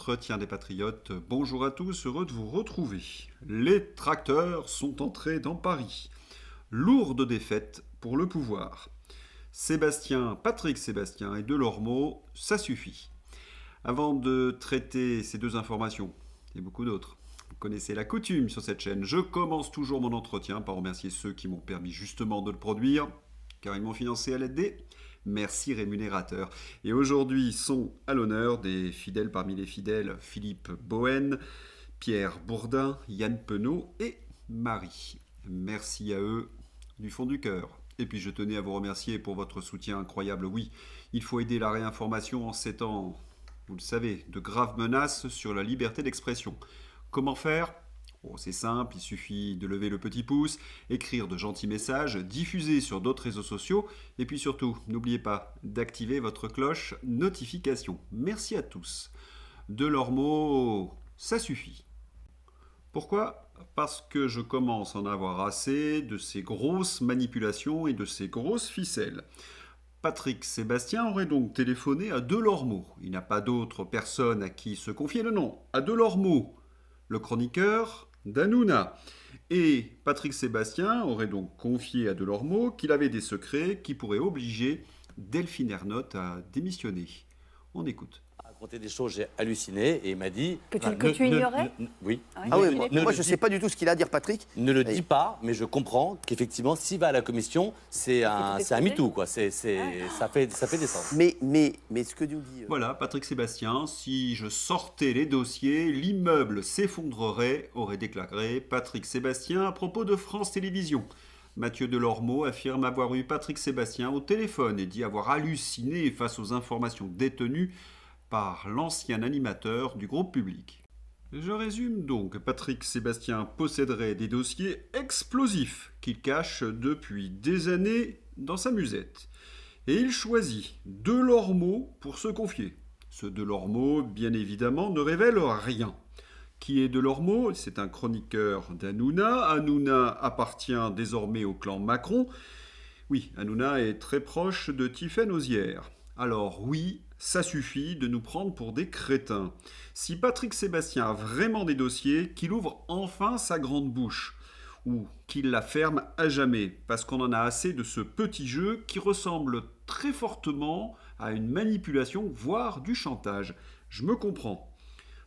l'entretien des patriotes. Bonjour à tous, heureux de vous retrouver. Les tracteurs sont entrés dans Paris. Lourde défaite pour le pouvoir. Patrick Sébastien et Delormeau, ça suffit. Avant de traiter ces deux informations, et beaucoup d'autres, vous connaissez la coutume sur cette chaîne, je commence toujours mon entretien par remercier ceux qui m'ont permis justement de le produire, car ils m'ont financé à l'aide des merci rémunérateurs. Et aujourd'hui sont à l'honneur des fidèles parmi les fidèles Philippe Bohen, Pierre Bourdin, Yann Penaud et Marie. Merci à eux du fond du cœur. Et puis je tenais à vous remercier pour votre soutien incroyable. Oui, il faut aider la réinformation en ces temps, vous le savez, de graves menaces sur la liberté d'expression. Comment faire ? C'est simple, il suffit de lever le petit pouce, écrire de gentils messages, diffuser sur d'autres réseaux sociaux, et puis surtout, n'oubliez pas d'activer votre cloche notification. Merci à tous. De leurs mots, ça suffit. Pourquoi ? Parce que je commence à en avoir assez de ces grosses manipulations et de ces grosses ficelles. Patrick Sébastien aurait donc téléphoné à Delormeau. Il n'a pas d'autre personne à qui se confier. Non, à Delormeau, le chroniqueur d'Hanouna. Et Patrick Sébastien aurait donc confié à Delormeau qu'il avait des secrets qui pourraient obliger Delphine Ernotte à démissionner. On écoute. Raconté des choses, j'ai halluciné et il m'a dit... Que tu ignorais Oui. Ah oui, moi je ne sais pas du tout ce qu'il a à dire, Patrick. Ne le dis pas, mais je comprends qu'effectivement, s'il va à la commission, c'est un MeToo, quoi. Ça fait descendre. Mais ce que nous dit... Voilà, Patrick Sébastien, si je sortais les dossiers, l'immeuble s'effondrerait, aurait déclaré Patrick Sébastien à propos de France Télévisions. Mathieu Delormeau affirme avoir eu Patrick Sébastien au téléphone et dit avoir halluciné face aux informations détenues par l'ancien animateur du groupe public. Je résume donc, Patrick Sébastien posséderait des dossiers explosifs qu'il cache depuis des années dans sa musette. Et il choisit Delormeau pour se confier. Ce Delormeau, bien évidemment, ne révèle rien. Qui est Delormeau ? C'est un chroniqueur d'Hanouna. Hanouna appartient désormais au clan Macron. Oui, Hanouna est très proche de Tiffaine Ozière. Alors oui, ça suffit de nous prendre pour des crétins. Si Patrick Sébastien a vraiment des dossiers, qu'il ouvre enfin sa grande bouche. Ou qu'il la ferme à jamais, parce qu'on en a assez de ce petit jeu qui ressemble très fortement à une manipulation, voire du chantage. Je me comprends.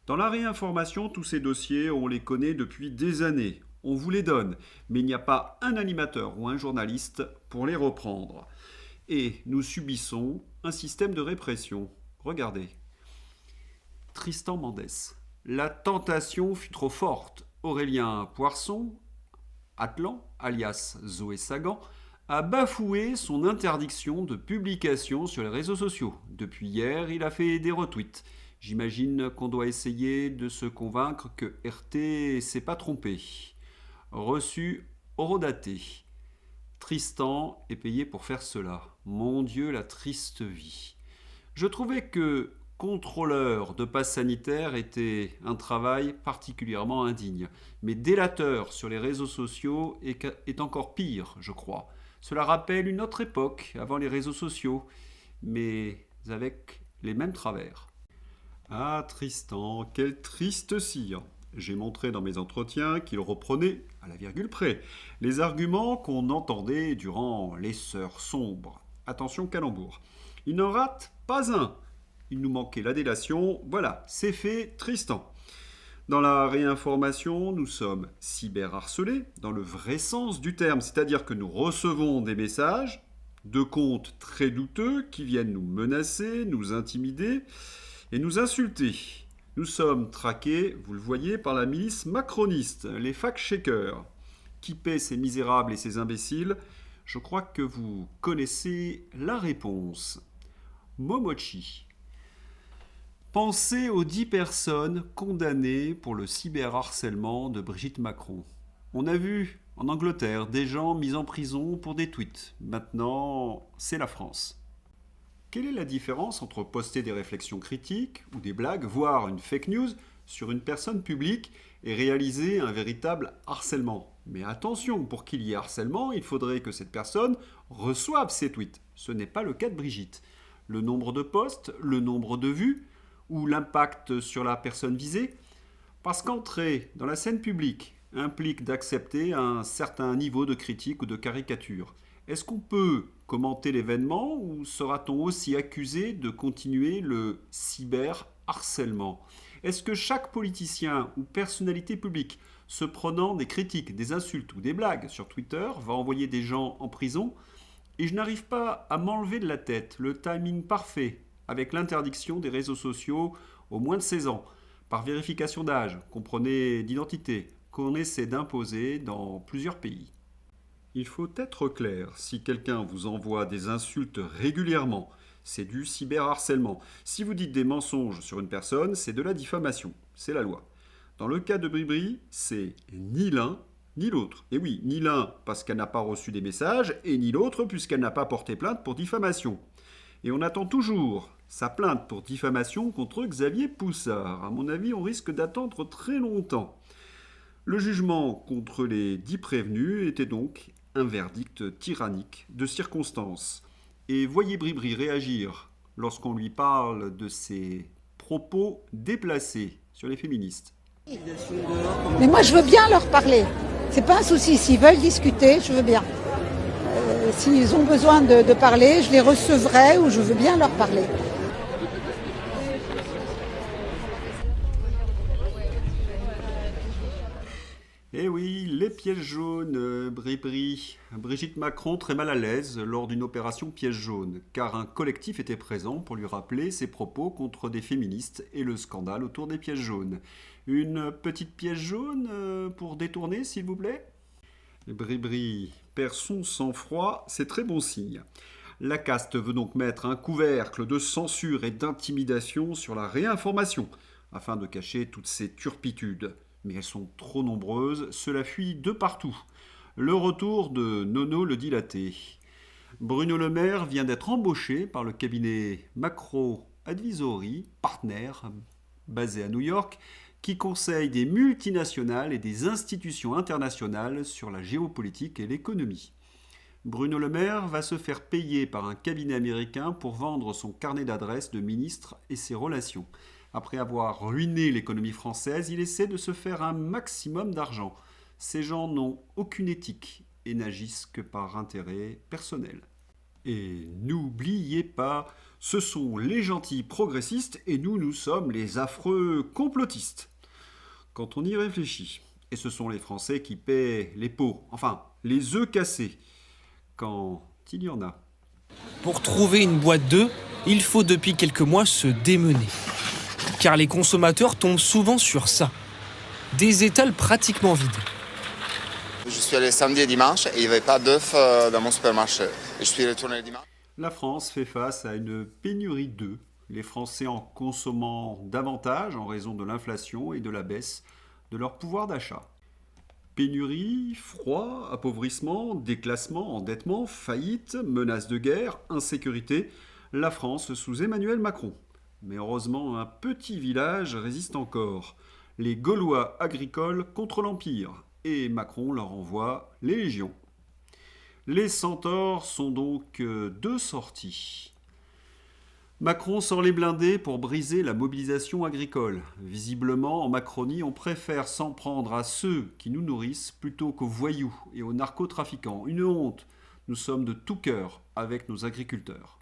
Dans la réinformation, tous ces dossiers, on les connaît depuis des années. On vous les donne, mais il n'y a pas un animateur ou un journaliste pour les reprendre. Et nous subissons un système de répression. Regardez. Tristan Mendès. La tentation fut trop forte. Aurélien Poirson, Atlan, alias Zoé Sagan, a bafoué son interdiction de publication sur les réseaux sociaux. Depuis hier, il a fait des retweets. J'imagine qu'on doit essayer de se convaincre que RT s'est pas trompé. Reçu horodaté. Tristan est payé pour faire cela. Mon Dieu, la triste vie. Je trouvais que contrôleur de passe sanitaire était un travail particulièrement indigne. Mais délateur sur les réseaux sociaux est encore pire, je crois. Cela rappelle une autre époque, avant les réseaux sociaux, mais avec les mêmes travers. Ah, Tristan, quel triste cire! J'ai montré dans mes entretiens qu'il reprenait, à la virgule près, les arguments qu'on entendait durant les Sœurs sombres. Attention, calembour. Il n'en rate pas un. Il nous manquait la délation. Voilà, c'est fait, Tristan. Dans la réinformation, nous sommes cyberharcelés, dans le vrai sens du terme, c'est-à-dire que nous recevons des messages de comptes très douteux qui viennent nous menacer, nous intimider et nous insulter. Nous sommes traqués, vous le voyez, par la milice macroniste, les fact-checkers. Qui paie ces misérables et ces imbéciles ? Je crois que vous connaissez la réponse. Momochi. Pensez aux 10 personnes condamnées pour le cyberharcèlement de Brigitte Macron. On a vu en Angleterre des gens mis en prison pour des tweets. Maintenant, c'est la France. Quelle est la différence entre poster des réflexions critiques ou des blagues, voire une fake news, sur une personne publique et réaliser un véritable harcèlement ? Mais attention, pour qu'il y ait harcèlement, il faudrait que cette personne reçoive ces tweets. Ce n'est pas le cas de Brigitte. Le nombre de posts, le nombre de vues, ou l'impact sur la personne visée? Parce qu'entrer dans la scène publique implique d'accepter un certain niveau de critique ou de caricature. Est-ce qu'on peut commenter l'événement ou sera-t-on aussi accusé de continuer le cyberharcèlement? Est-ce que chaque politicien ou personnalité publique se prenant des critiques, des insultes ou des blagues sur Twitter va envoyer des gens en prison? Et je n'arrive pas à m'enlever de la tête le timing parfait avec l'interdiction des réseaux sociaux aux moins de 16 ans, par vérification d'âge, comprenez d'identité, qu'on essaie d'imposer dans plusieurs pays. Il faut être clair, si quelqu'un vous envoie des insultes régulièrement, c'est du cyberharcèlement. Si vous dites des mensonges sur une personne, c'est de la diffamation, c'est la loi. Dans le cas de Bribri, c'est ni l'un ni l'autre. Et oui, ni l'un parce qu'elle n'a pas reçu des messages, et ni l'autre puisqu'elle n'a pas porté plainte pour diffamation. Et on attend toujours sa plainte pour diffamation contre Xavier Poussard. À mon avis, on risque d'attendre très longtemps. Le jugement contre les 10 prévenus était donc un verdict tyrannique de circonstance. Et voyez Bribri réagir lorsqu'on lui parle de ses propos déplacés sur les féministes. Mais moi, je veux bien leur parler. C'est pas un souci. S'ils veulent discuter, je veux bien. S'ils ont besoin de parler, je les recevrai ou je veux bien leur parler. Eh oui, les pièges jaunes, Bribri. Brigitte Macron très mal à l'aise lors d'une opération piège jaune, car un collectif était présent pour lui rappeler ses propos contre des féministes et le scandale autour des pièges jaunes. Une petite pièce jaune pour détourner, s'il vous plaît? Bribri perd son sang-froid, c'est très bon signe. La caste veut donc mettre un couvercle de censure et d'intimidation sur la réinformation, afin de cacher toutes ces turpitudes. Mais elles sont trop nombreuses, cela fuit de partout. Le retour de Nono le dilaté. Bruno Le Maire vient d'être embauché par le cabinet Macro Advisory, partenaire basé à New York, qui conseille des multinationales et des institutions internationales sur la géopolitique et l'économie. Bruno Le Maire va se faire payer par un cabinet américain pour vendre son carnet d'adresses de ministre et ses relations. Après avoir ruiné l'économie française, il essaie de se faire un maximum d'argent. Ces gens n'ont aucune éthique et n'agissent que par intérêt personnel. Et n'oubliez pas, ce sont les gentils progressistes et nous sommes les affreux complotistes. Quand on y réfléchit, et ce sont les Français qui paient les pots, enfin les œufs cassés, quand il y en a. Pour trouver une boîte d'œufs, il faut depuis quelques mois se démener. Car les consommateurs tombent souvent sur ça. Des étals pratiquement vides. Je suis allé samedi et dimanche et il n'y avait pas d'œufs dans mon supermarché. Et je suis retourné le dimanche. La France fait face à une pénurie d'œufs, les Français en consommant davantage en raison de l'inflation et de la baisse de leur pouvoir d'achat. Pénurie, froid, appauvrissement, déclassement, endettement, faillite, menace de guerre, insécurité, la France sous Emmanuel Macron. Mais heureusement, un petit village résiste encore. Les Gaulois agricoles contre l'Empire. Et Macron leur envoie les légions. Les centaures sont donc deux sorties. Macron sort les blindés pour briser la mobilisation agricole. Visiblement, en Macronie, on préfère s'en prendre à ceux qui nous nourrissent plutôt qu'aux voyous et aux narcotrafiquants. Une honte. Nous sommes de tout cœur avec nos agriculteurs.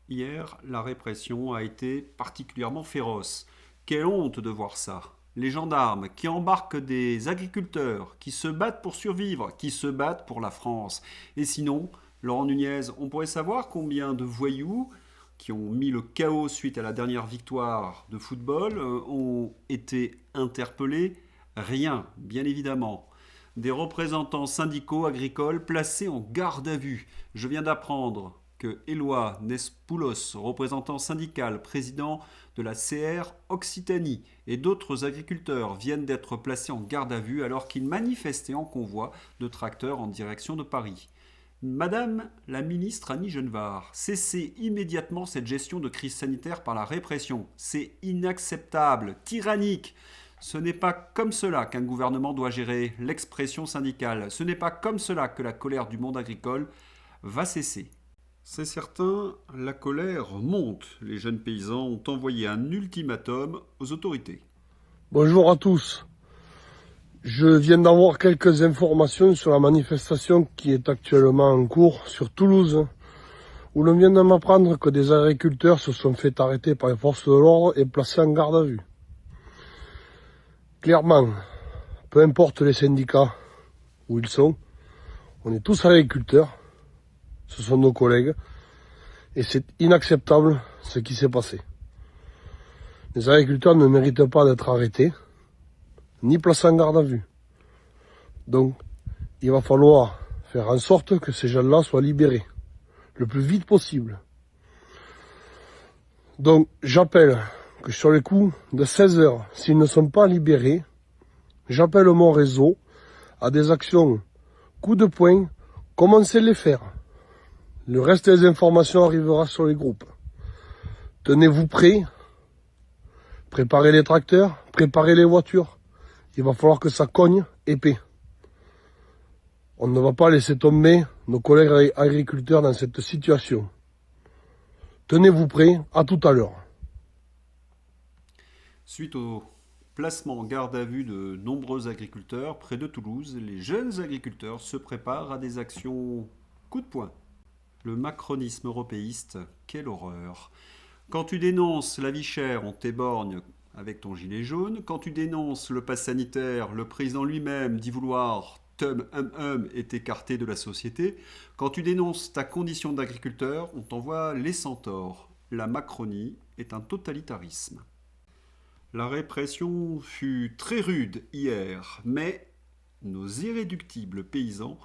Hier, la répression a été particulièrement féroce. Quelle honte de voir ça. Les gendarmes qui embarquent des agriculteurs, qui se battent pour survivre, qui se battent pour la France. Et sinon, Laurent Nunez, on pourrait savoir combien de voyous qui ont mis le chaos suite à la dernière victoire de football ont été interpellés? Rien, bien évidemment. Des représentants syndicaux agricoles placés en garde à vue. Je viens d'apprendre que Éloi Nespoulos, représentant syndical, président de la CR Occitanie, et d'autres agriculteurs viennent d'être placés en garde à vue alors qu'ils manifestaient en convoi de tracteurs en direction de Paris. Madame la ministre Annie Genevard, cessez immédiatement cette gestion de crise sanitaire par la répression. C'est inacceptable, tyrannique. Ce n'est pas comme cela qu'un gouvernement doit gérer l'expression syndicale. Ce n'est pas comme cela que la colère du monde agricole va cesser. C'est certain, la colère monte. Les jeunes paysans ont envoyé un ultimatum aux autorités. Bonjour à tous. Je viens d'avoir quelques informations sur la manifestation qui est actuellement en cours sur Toulouse, où l'on vient de m'apprendre que des agriculteurs se sont fait arrêter par les forces de l'ordre et placés en garde à vue. Clairement, peu importe les syndicats où ils sont, on est tous agriculteurs, ce sont nos collègues, et c'est inacceptable ce qui s'est passé. Les agriculteurs ne méritent pas d'être arrêtés, ni placés en garde à vue. Donc, il va falloir faire en sorte que ces gens-là soient libérés, le plus vite possible. Donc, j'appelle que sur les coups de 16 heures, s'ils ne sont pas libérés, j'appelle mon réseau à des actions coup de poing, comme on sait les faire. Le reste des informations arrivera sur les groupes. Tenez-vous prêts, préparez les tracteurs, préparez les voitures. Il va falloir que ça cogne épais. On ne va pas laisser tomber nos collègues agriculteurs dans cette situation. Tenez-vous prêts, à tout à l'heure. Suite au placement en garde à vue de nombreux agriculteurs près de Toulouse, les jeunes agriculteurs se préparent à des actions coup de poing. Le macronisme européiste, quelle horreur. Quand tu dénonces la vie chère, on t'éborgne avec ton gilet jaune. Quand tu dénonces le pass sanitaire, le président lui-même dit vouloir est écarté de la société. Quand tu dénonces ta condition d'agriculteur, on t'envoie les centaures. La Macronie est un totalitarisme. La répression fut très rude hier, mais nos irréductibles paysans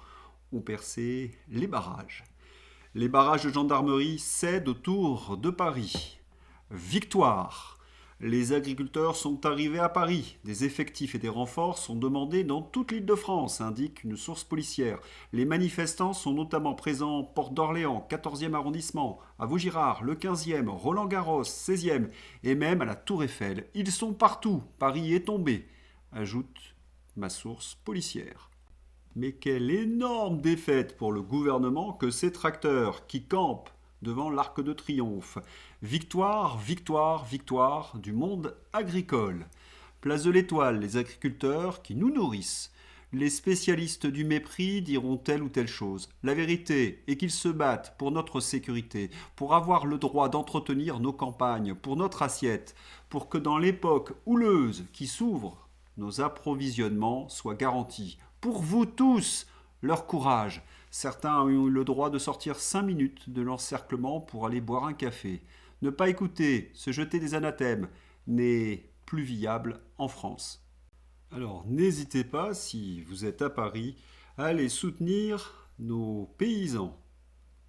ont percé les barrages. Les barrages de gendarmerie cèdent autour de Paris. Victoire! Les agriculteurs sont arrivés à Paris. Des effectifs et des renforts sont demandés dans toute l'Île-de-France, indique une source policière. Les manifestants sont notamment présents Porte d'Orléans, 14e arrondissement, à Vaugirard, le 15e, Roland-Garros, 16e, et même à la Tour Eiffel. Ils sont partout. Paris est tombé, ajoute ma source policière. Mais quelle énorme défaite pour le gouvernement que ces tracteurs qui campent devant l'Arc de Triomphe. Victoire, victoire, victoire du monde agricole. Place de l'Étoile, les agriculteurs qui nous nourrissent. Les spécialistes du mépris diront telle ou telle chose. La vérité est qu'ils se battent pour notre sécurité, pour avoir le droit d'entretenir nos campagnes, pour notre assiette, pour que dans l'époque houleuse qui s'ouvre, nos approvisionnements soient garantis. Pour vous tous, leur courage. Certains ont eu le droit de sortir 5 minutes de l'encerclement pour aller boire un café. Ne pas écouter, se jeter des anathèmes, n'est plus viable en France. Alors n'hésitez pas, si vous êtes à Paris, à aller soutenir nos paysans.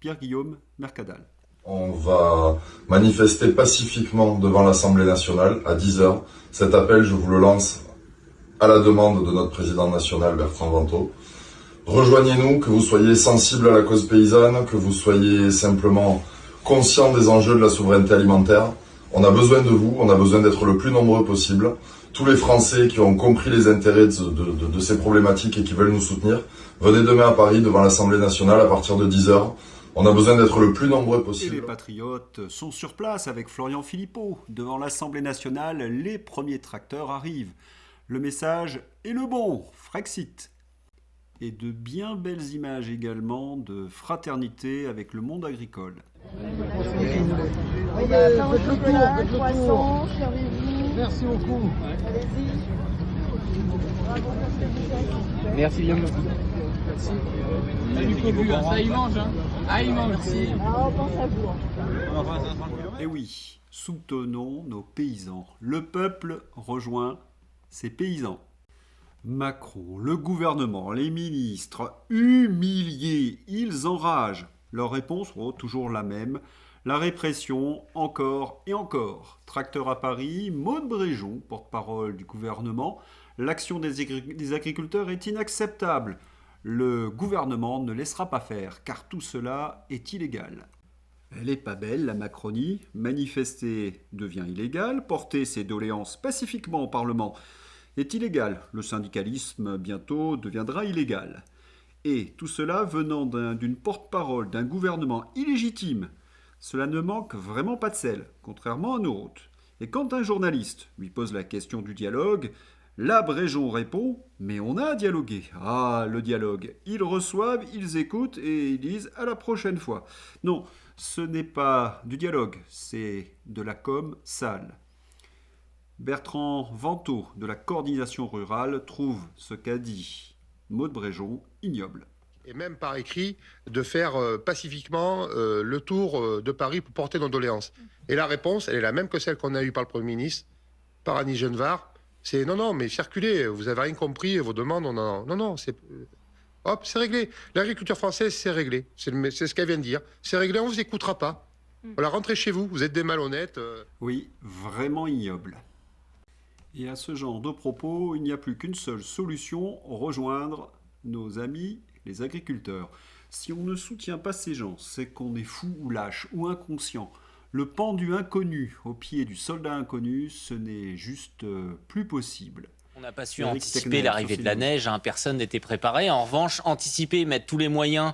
Pierre-Guillaume Mercadal. On va manifester pacifiquement devant l'Assemblée nationale à 10h. Cet appel, je vous le lance à la demande de notre président national, Bertrand Vantaux. Rejoignez-nous, que vous soyez sensible à la cause paysanne, que vous soyez simplement conscient des enjeux de la souveraineté alimentaire. On a besoin de vous, on a besoin d'être le plus nombreux possible. Tous les Français qui ont compris les intérêts de ces problématiques et qui veulent nous soutenir, venez demain à Paris devant l'Assemblée nationale à partir de 10h. On a besoin d'être le plus nombreux possible. Et les patriotes sont sur place avec Florian Philippot. Devant l'Assemblée nationale, les premiers tracteurs arrivent. Le message est le bon, Frexit. Et de bien belles images également de fraternité avec le monde agricole. Merci beaucoup. Merci bien beaucoup. Merci. Ça y mange, hein. Ah, il mange. Merci. On pense à vous. Et oui, soutenons nos paysans. Le peuple rejoint ses paysans. Macron, le gouvernement, les ministres, humiliés, ils enragent. Leur réponse, toujours la même. La répression, encore et encore. Tracteur à Paris, Maude Bréjon, porte-parole du gouvernement. L'action des agriculteurs est inacceptable. Le gouvernement ne laissera pas faire, car tout cela est illégal. Elle est pas belle, la Macronie. Manifester devient illégal. Porter ses doléances pacifiquement au Parlement est illégal. Le syndicalisme, bientôt, deviendra illégal. Et tout cela venant d'une porte-parole d'un gouvernement illégitime. Cela ne manque vraiment pas de sel, contrairement à nos routes. Et quand un journaliste lui pose la question du dialogue, là Bréjon répond « Mais on a dialogué ». Ah, le dialogue. Ils reçoivent, ils écoutent et ils disent « À la prochaine fois ». Non, ce n'est pas du dialogue, c'est de la com sale. Bertrand Vantaux, de la coordination rurale, trouve ce qu'a dit Maud Bréjon ignoble. Et même par écrit, de faire pacifiquement le tour de Paris pour porter nos doléances. Et la réponse, elle est la même que celle qu'on a eue par le Premier ministre, par Annie Genevard. C'est non, mais circulez, vous n'avez rien compris, vos demandes, non, c'est... Hop, c'est réglé. L'agriculture française, c'est réglé. C'est ce qu'elle vient de dire. C'est réglé, on ne vous écoutera pas. Voilà, rentrez chez vous, vous êtes des malhonnêtes. Oui, vraiment ignoble. Et à ce genre de propos, il n'y a plus qu'une seule solution, rejoindre nos amis les agriculteurs. Si on ne soutient pas ces gens, c'est qu'on est fou ou lâche ou inconscient. Le pendu inconnu au pied du soldat inconnu, ce n'est juste plus possible. On n'a pas su anticiper l'arrivée de la neige, personne n'était préparé. En revanche, anticiper, mettre tous les moyens,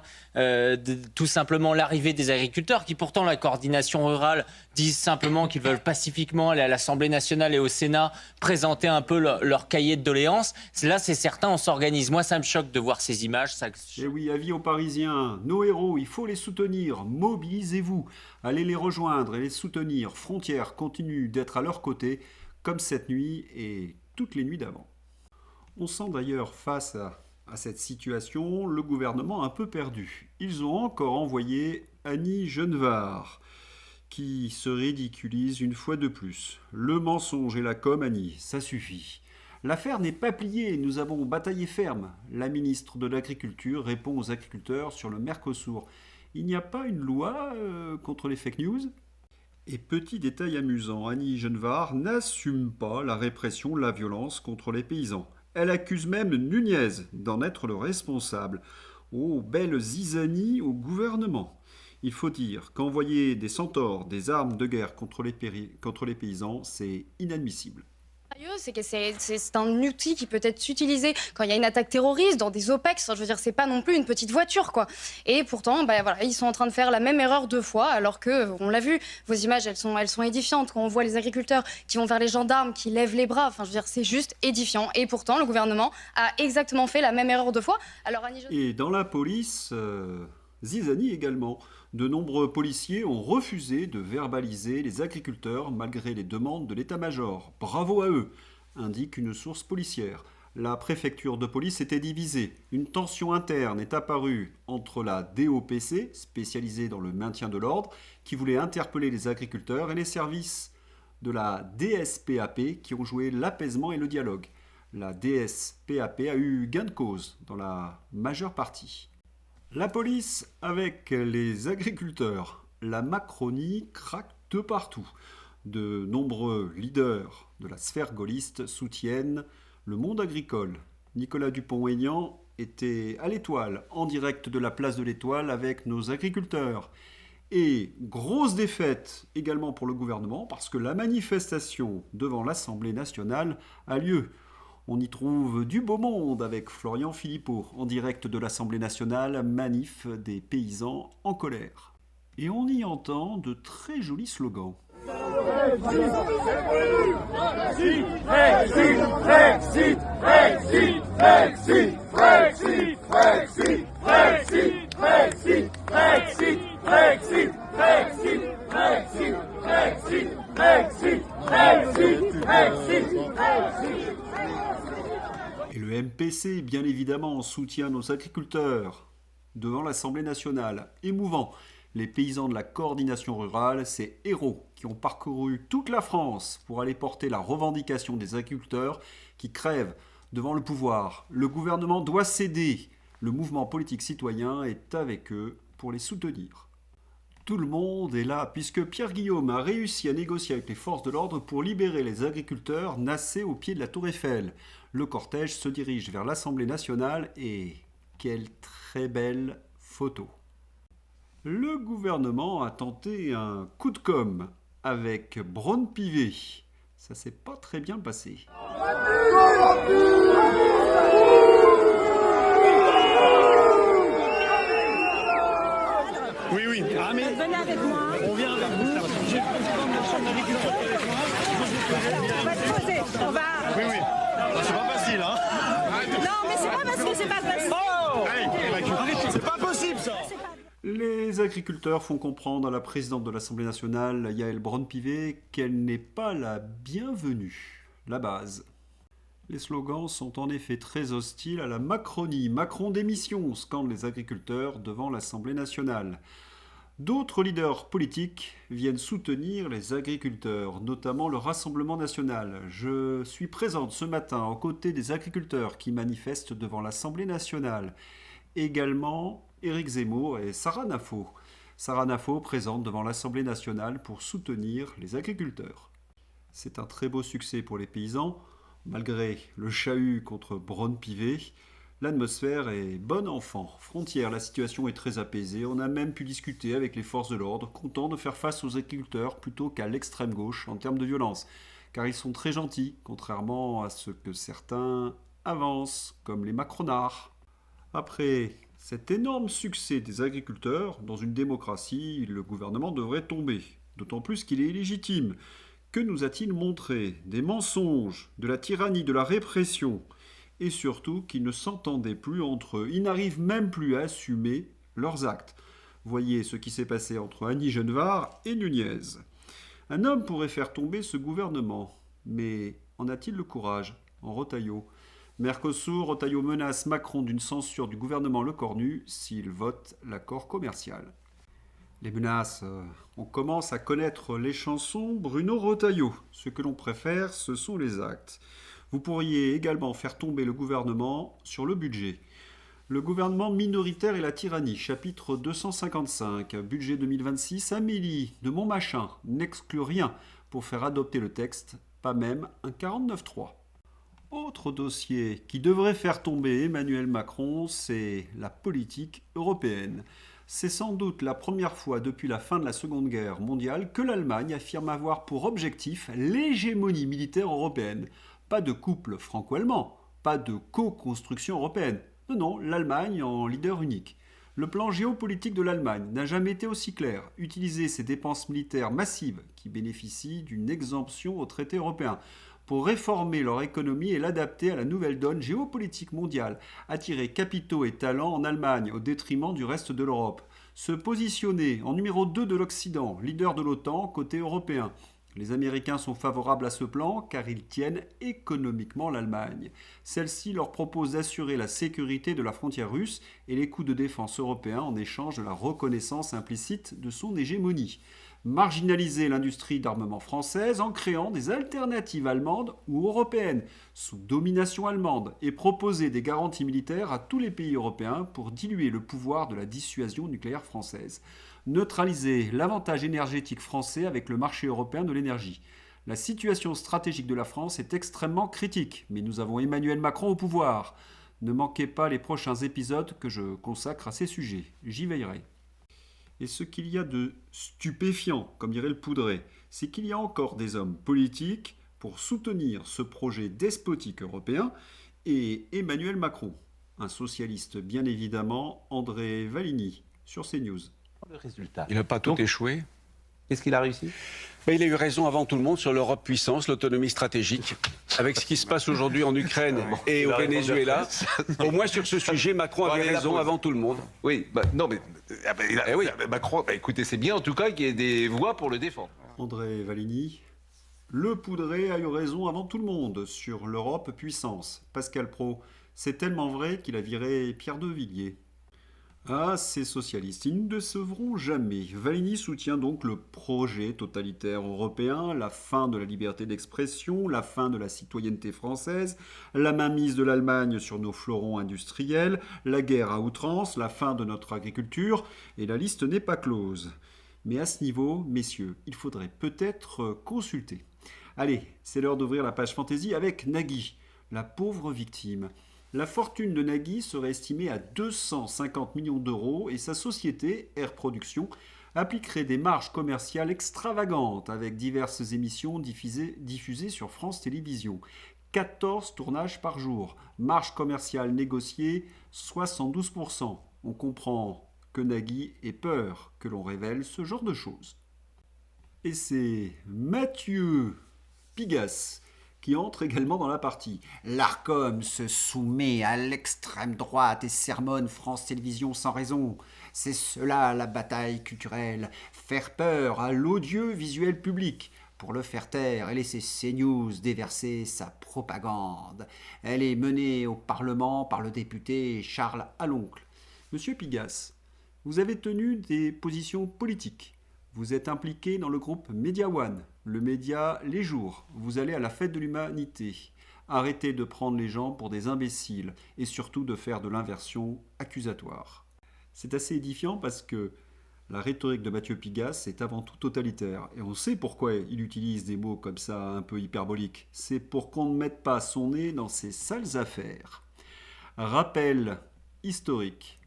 tout simplement l'arrivée des agriculteurs, qui pourtant, la coordination rurale, disent simplement qu'ils veulent pacifiquement aller à l'Assemblée nationale et au Sénat présenter un peu leur cahier de doléances. Là, c'est certain, on s'organise. Moi, ça me choque de voir ces images. Et oui, avis aux Parisiens, nos héros, il faut les soutenir, mobilisez-vous, allez les rejoindre et les soutenir. Frontières continuent d'être à leur côté, comme cette nuit et toutes les nuits d'avant. On sent d'ailleurs face à cette situation le gouvernement un peu perdu. Ils ont encore envoyé Annie Genevard, qui se ridiculise une fois de plus. Le mensonge et la com, Annie, ça suffit. L'affaire n'est pas pliée, nous avons bataillé ferme. La ministre de l'Agriculture répond aux agriculteurs sur le Mercosur. Il n'y a pas une loi contre les fake news ? Et petit détail amusant, Annie Genevard n'assume pas la répression, la violence contre les paysans. Elle accuse même Nunez d'en être le responsable. Oh, belle zizanie au gouvernement. Il faut dire qu'envoyer des centaures, des armes de guerre contre les paysans, c'est inadmissible. C'est que c'est un outil qui peut être utilisé quand il y a une attaque terroriste, dans des OPEX. Je veux dire, c'est pas non plus une petite voiture, quoi. Et pourtant, ils sont en train de faire la même erreur 2 fois, alors que, on l'a vu, vos images, elles sont édifiantes. Quand on voit les agriculteurs qui vont vers les gendarmes, qui lèvent les bras, je veux dire, c'est juste édifiant. Et pourtant, le gouvernement a exactement fait la même erreur 2 fois. Alors, Et dans la police, zizanie également. De nombreux policiers ont refusé de verbaliser les agriculteurs malgré les demandes de l'état-major. Bravo à eux, indique une source policière. La préfecture de police était divisée. Une tension interne est apparue entre la DOPC, spécialisée dans le maintien de l'ordre, qui voulait interpeller les agriculteurs, et les services de la DSPAP qui ont joué l'apaisement et le dialogue. La DSPAP a eu gain de cause dans la majeure partie. La police avec les agriculteurs. La Macronie craque de partout. De nombreux leaders de la sphère gaulliste soutiennent le monde agricole. Nicolas Dupont-Aignan était à l'Étoile, en direct de la place de l'Étoile avec nos agriculteurs. Et grosse défaite également pour le gouvernement parce que la manifestation devant l'Assemblée nationale a lieu. On y trouve du beau monde avec Florian Philippot, en direct de l'Assemblée nationale, manif des paysans en colère. Et on y entend de très jolis slogans. Et le MPC, bien évidemment, soutient nos agriculteurs devant l'Assemblée nationale. Émouvant. Les paysans de la coordination rurale, ces héros qui ont parcouru toute la France pour aller porter la revendication des agriculteurs qui crèvent devant le pouvoir. Le gouvernement doit céder. Le mouvement politique citoyen est avec eux pour les soutenir. Tout le monde est là, puisque Pierre Guillaume a réussi à négocier avec les forces de l'ordre pour libérer les agriculteurs nassés au pied de la Tour Eiffel. Le cortège se dirige vers l'Assemblée nationale et quelle très belle photo. Le gouvernement a tenté un coup de com' avec Braun-Pivet. Ça s'est pas très bien passé. mais c'est pas parce que c'est pas possible. C'est pas possible ça. Les agriculteurs font comprendre à la présidente de l'Assemblée nationale, Yaël Braun-Pivet, qu'elle n'est pas la bienvenue. La base. Les slogans sont en effet très hostiles à la Macronie. Macron démission, scandent les agriculteurs devant l'Assemblée nationale. D'autres leaders politiques viennent soutenir les agriculteurs, notamment le Rassemblement national. Je suis présente ce matin aux côtés des agriculteurs qui manifestent devant l'Assemblée nationale. Également Éric Zemmour et Sarah Nafo. Sarah Nafo présente devant l'Assemblée nationale pour soutenir les agriculteurs. C'est un très beau succès pour les paysans. Malgré le chahut contre Braun-Pivet, l'atmosphère est bonne enfant. Frontière, la situation est très apaisée. On a même pu discuter avec les forces de l'ordre, contents de faire face aux agriculteurs plutôt qu'à l'extrême gauche en termes de violence. Car ils sont très gentils, contrairement à ce que certains avancent, comme les macronards. Après cet énorme succès des agriculteurs, dans une démocratie, le gouvernement devrait tomber. D'autant plus qu'il est illégitime. Que nous a-t-il montré? Des mensonges, de la tyrannie, de la répression, et surtout qu'ils ne s'entendaient plus entre eux. Ils n'arrivent même plus à assumer leurs actes. Voyez ce qui s'est passé entre Annie Genevard et Nunez. Un homme pourrait faire tomber ce gouvernement, mais en a-t-il le courage? En Retailleau. Mercosur, Retailleau menace Macron d'une censure du gouvernement Le Cornu s'il vote l'accord commercial. Les menaces, on commence à connaître les chansons Bruno Retailleau. Ce que l'on préfère, ce sont les actes. Vous pourriez également faire tomber le gouvernement sur le budget. Le gouvernement minoritaire et la tyrannie, chapitre 255, budget 2026, Amélie de Montmachin n'exclut rien pour faire adopter le texte, pas même un 49.3. Autre dossier qui devrait faire tomber Emmanuel Macron, c'est la politique européenne. C'est sans doute la première fois depuis la fin de la Seconde Guerre mondiale que l'Allemagne affirme avoir pour objectif l'hégémonie militaire européenne. Pas de couple franco-allemand, pas de co-construction européenne. Non, l'Allemagne en leader unique. Le plan géopolitique de l'Allemagne n'a jamais été aussi clair. Utiliser ses dépenses militaires massives, qui bénéficient d'une exemption au traité européen, pour réformer leur économie et l'adapter à la nouvelle donne géopolitique mondiale, attirer capitaux et talents en Allemagne au détriment du reste de l'Europe, se positionner en numéro 2 de l'Occident, leader de l'OTAN côté européen. Les Américains sont favorables à ce plan car ils tiennent économiquement l'Allemagne. Celle-ci leur propose d'assurer la sécurité de la frontière russe et les coûts de défense européens en échange de la reconnaissance implicite de son hégémonie. Marginaliser l'industrie d'armement française en créant des alternatives allemandes ou européennes sous domination allemande et proposer des garanties militaires à tous les pays européens pour diluer le pouvoir de la dissuasion nucléaire française. Neutraliser l'avantage énergétique français avec le marché européen de l'énergie. La situation stratégique de la France est extrêmement critique, mais nous avons Emmanuel Macron au pouvoir. Ne manquez pas les prochains épisodes que je consacre à ces sujets. J'y veillerai. Et ce qu'il y a de stupéfiant, comme dirait le Poudret, c'est qu'il y a encore des hommes politiques pour soutenir ce projet despotique européen et Emmanuel Macron. Un socialiste bien évidemment, André Valigny, sur CNews. Le résultat. Il n'a pas tout échoué. Qu'est-ce qu'il a réussi? Il a eu raison avant tout le monde sur l'Europe puissance, l'autonomie stratégique. Avec ce qui se passe aujourd'hui en Ukraine et au Venezuela, au moins sur ce sujet, Macron avait raison avant tout le monde. Oui, non mais Macron, écoutez, c'est bien en tout cas qu'il y ait des voix pour le défendre. André Valigny. Le Poudret a eu raison avant tout le monde sur l'Europe puissance. Pascal Praud, c'est tellement vrai qu'il a viré Pierre de Villiers. Ah, ces socialistes, ils ne décevront jamais. Valigny soutient donc le projet totalitaire européen, la fin de la liberté d'expression, la fin de la citoyenneté française, la mainmise de l'Allemagne sur nos fleurons industriels, la guerre à outrance, la fin de notre agriculture, et la liste n'est pas close. Mais à ce niveau, messieurs, il faudrait peut-être consulter. Allez, c'est l'heure d'ouvrir la page fantaisie avec Nagui, la pauvre victime. La fortune de Nagui serait estimée à 250 millions d'euros et sa société, Air Production, appliquerait des marges commerciales extravagantes avec diverses émissions diffusées sur France Télévisions. 14 tournages par jour, marge commerciale négociée 72%. On comprend que Nagui ait peur que l'on révèle ce genre de choses. Et c'est Mathieu Pigasse qui entre également dans la partie. L'ARCOM se soumet à l'extrême droite et sermonne France Télévisions sans raison. C'est cela la bataille culturelle, faire peur à l'audiovisuel public pour le faire taire et laisser CNews déverser sa propagande. Elle est menée au Parlement par le député Charles Aloncle. Monsieur Pigasse, vous avez tenu des positions politiques. Vous êtes impliqué dans le groupe Media One, le média Les Jours. Vous allez à la fête de l'humanité. Arrêtez de prendre les gens pour des imbéciles et surtout de faire de l'inversion accusatoire. C'est assez édifiant parce que la rhétorique de Mathieu Pigasse est avant tout totalitaire. Et on sait pourquoi il utilise des mots comme ça un peu hyperboliques. C'est pour qu'on ne mette pas son nez dans ses sales affaires. Rappel historique.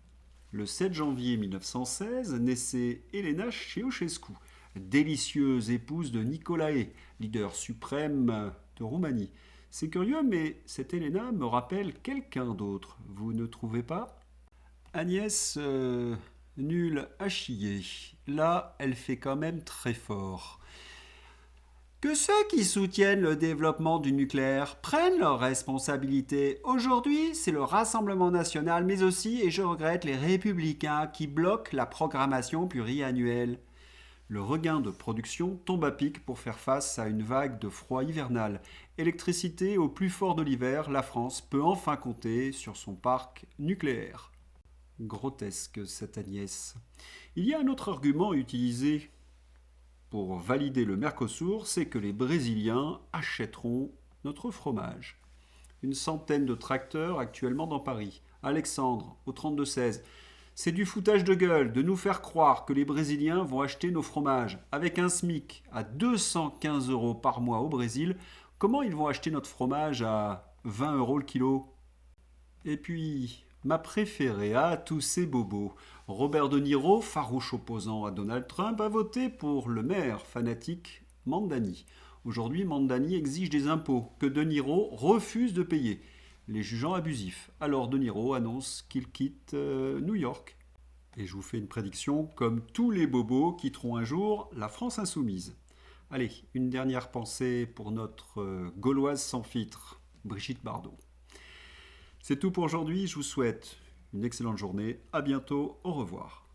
Le 7 janvier 1916 naissait Elena Ceausescu, délicieuse épouse de Nicolae, leader suprême de Roumanie. C'est curieux, mais cette Elena me rappelle quelqu'un d'autre, vous ne trouvez pas? Agnès, nulle à chier. Là, elle fait quand même très fort. Que ceux qui soutiennent le développement du nucléaire prennent leurs responsabilités. Aujourd'hui, c'est le Rassemblement national, mais aussi, et je regrette, les Républicains qui bloquent la programmation pluriannuelle. Le regain de production tombe à pic pour faire face à une vague de froid hivernal. Électricité au plus fort de l'hiver, la France peut enfin compter sur son parc nucléaire. Grotesque, cette Agnès. Il y a un autre argument utilisé pour valider le Mercosur, c'est que les Brésiliens achèteront notre fromage. Une centaine de tracteurs actuellement dans Paris. Alexandre, au 32-16. C'est du foutage de gueule de nous faire croire que les Brésiliens vont acheter nos fromages. Avec un SMIC à 215 € par mois au Brésil, comment ils vont acheter notre fromage à 20 € le kilo? Et puis, ma préférée à tous ces bobos. Robert De Niro, farouche opposant à Donald Trump, a voté pour le maire fanatique Mandani. Aujourd'hui, Mandani exige des impôts que De Niro refuse de payer, les jugeant abusifs. Alors De Niro annonce qu'il quitte New York. Et je vous fais une prédiction, comme tous les bobos quitteront un jour la France insoumise. Allez, une dernière pensée pour notre Gauloise sans filtre, Brigitte Bardot. C'est tout pour aujourd'hui, je vous souhaite une excellente journée, à bientôt, au revoir.